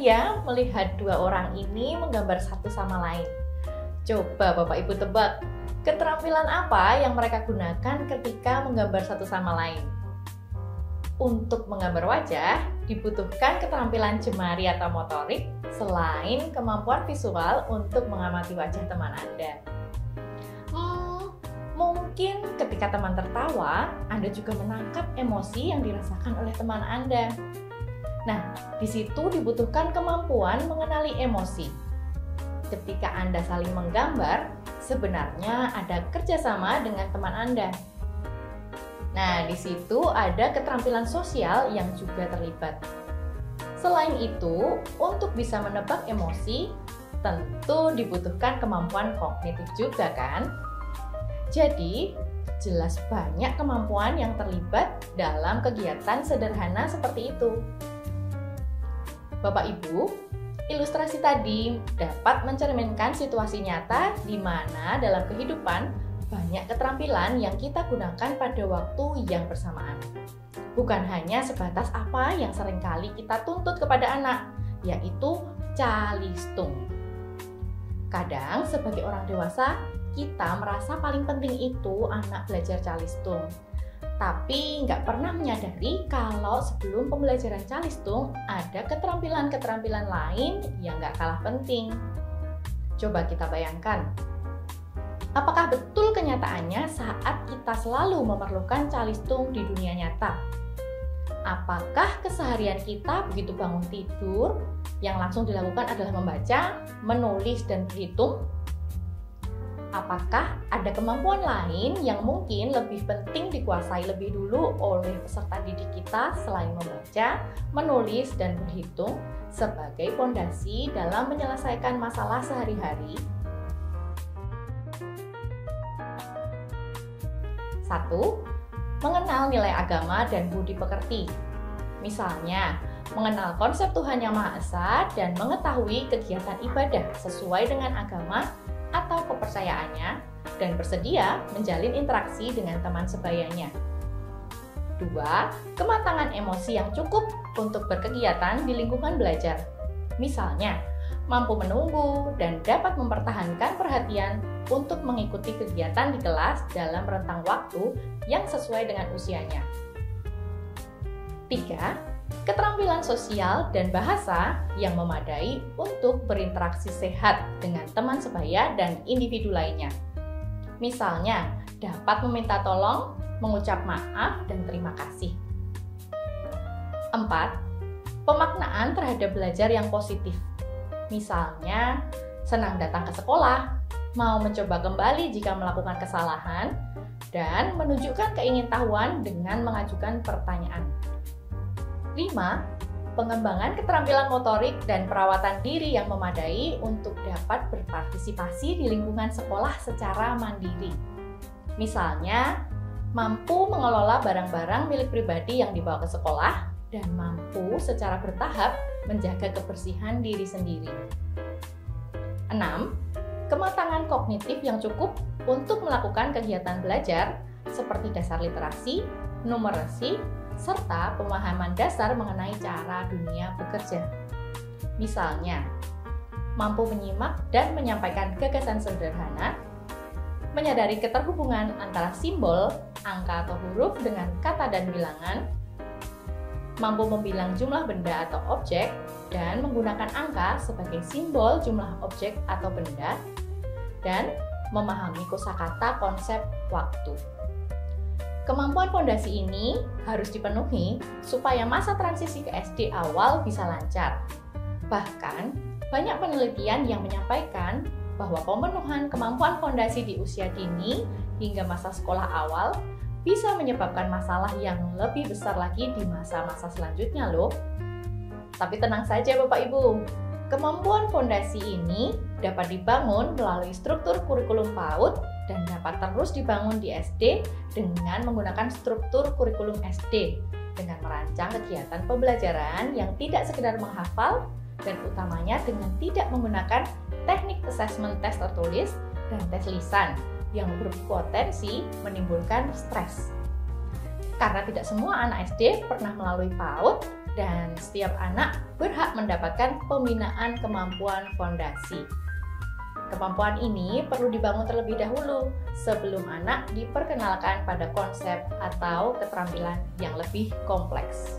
ya melihat dua orang ini menggambar satu sama lain. Coba Bapak Ibu tebak, keterampilan apa yang mereka gunakan ketika menggambar satu sama lain? Untuk menggambar wajah, dibutuhkan keterampilan jemari atau motorik selain kemampuan visual untuk mengamati wajah teman Anda. Mungkin ketika teman tertawa, Anda juga menangkap emosi yang dirasakan oleh teman Anda. Nah, di situ dibutuhkan kemampuan mengenali emosi. Ketika Anda saling menggambar, sebenarnya ada kerjasama dengan teman Anda. Nah, di situ ada keterampilan sosial yang juga terlibat. Selain itu, untuk bisa menebak emosi, tentu dibutuhkan kemampuan kognitif juga kan? Jadi, jelas banyak kemampuan yang terlibat dalam kegiatan sederhana seperti itu. Bapak Ibu, ilustrasi tadi dapat mencerminkan situasi nyata di mana dalam kehidupan banyak keterampilan yang kita gunakan pada waktu yang bersamaan. Bukan hanya sebatas apa yang seringkali kita tuntut kepada anak, yaitu calistung. Kadang sebagai orang dewasa, kita merasa paling penting itu anak belajar calistung. Tapi nggak pernah menyadari kalau sebelum pembelajaran calistung ada keterampilan-keterampilan lain yang nggak kalah penting. Coba kita bayangkan, apakah betul kenyataannya saat kita selalu memerlukan calistung di dunia nyata? Apakah keseharian kita begitu bangun tidur, yang langsung dilakukan adalah membaca, menulis, dan berhitung? Apakah ada kemampuan lain yang mungkin lebih penting dikuasai lebih dulu oleh peserta didik kita selain membaca, menulis, dan berhitung sebagai fondasi dalam menyelesaikan masalah sehari-hari? 1. Mengenal nilai agama dan budi pekerti. Misalnya, mengenal konsep Tuhan Yang Maha Esa dan mengetahui kegiatan ibadah sesuai dengan agama atau kepercayaannya dan bersedia menjalin interaksi dengan teman sebayanya. 2. Kematangan emosi yang cukup untuk berkegiatan di lingkungan belajar. Misalnya, mampu menunggu dan dapat mempertahankan perhatian untuk mengikuti kegiatan di kelas dalam rentang waktu yang sesuai dengan usianya. 3. Keterampilan sosial dan bahasa yang memadai untuk berinteraksi sehat dengan teman sebaya dan individu lainnya. Misalnya, dapat meminta tolong, mengucap maaf, dan terima kasih. 4. Pemaknaan terhadap belajar yang positif. Misalnya, senang datang ke sekolah, mau mencoba kembali jika melakukan kesalahan, dan menunjukkan keingintahuan dengan mengajukan pertanyaan. 5. Pengembangan keterampilan motorik dan perawatan diri yang memadai untuk dapat berpartisipasi di lingkungan sekolah secara mandiri. Misalnya, mampu mengelola barang-barang milik pribadi yang dibawa ke sekolah dan mampu secara bertahap menjaga kebersihan diri sendiri. 6. Kematangan kognitif yang cukup untuk melakukan kegiatan belajar seperti dasar literasi, numerasi, serta pemahaman dasar mengenai cara dunia bekerja. Misalnya, mampu menyimak dan menyampaikan gagasan sederhana, menyadari keterhubungan antara simbol, angka atau huruf dengan kata dan bilangan, mampu membilang jumlah benda atau objek, dan menggunakan angka sebagai simbol jumlah objek atau benda, dan memahami kosakata konsep waktu. Kemampuan fondasi ini harus dipenuhi supaya masa transisi ke SD awal bisa lancar. Bahkan, banyak penelitian yang menyampaikan bahwa pemenuhan kemampuan fondasi di usia dini hingga masa sekolah awal bisa menyebabkan masalah yang lebih besar lagi di masa-masa selanjutnya loh. Tapi tenang saja Bapak Ibu, kemampuan fondasi ini dapat dibangun melalui struktur kurikulum PAUD dan dapat terus dibangun di SD dengan menggunakan struktur kurikulum SD dengan merancang kegiatan pembelajaran yang tidak sekedar menghafal dan utamanya dengan tidak menggunakan teknik assessment tes tertulis dan tes lisan yang berpotensi menimbulkan stres. Karena tidak semua anak SD pernah melalui PAUD, dan setiap anak berhak mendapatkan pembinaan kemampuan fondasi. Kemampuan ini perlu dibangun terlebih dahulu sebelum anak diperkenalkan pada konsep atau keterampilan yang lebih kompleks.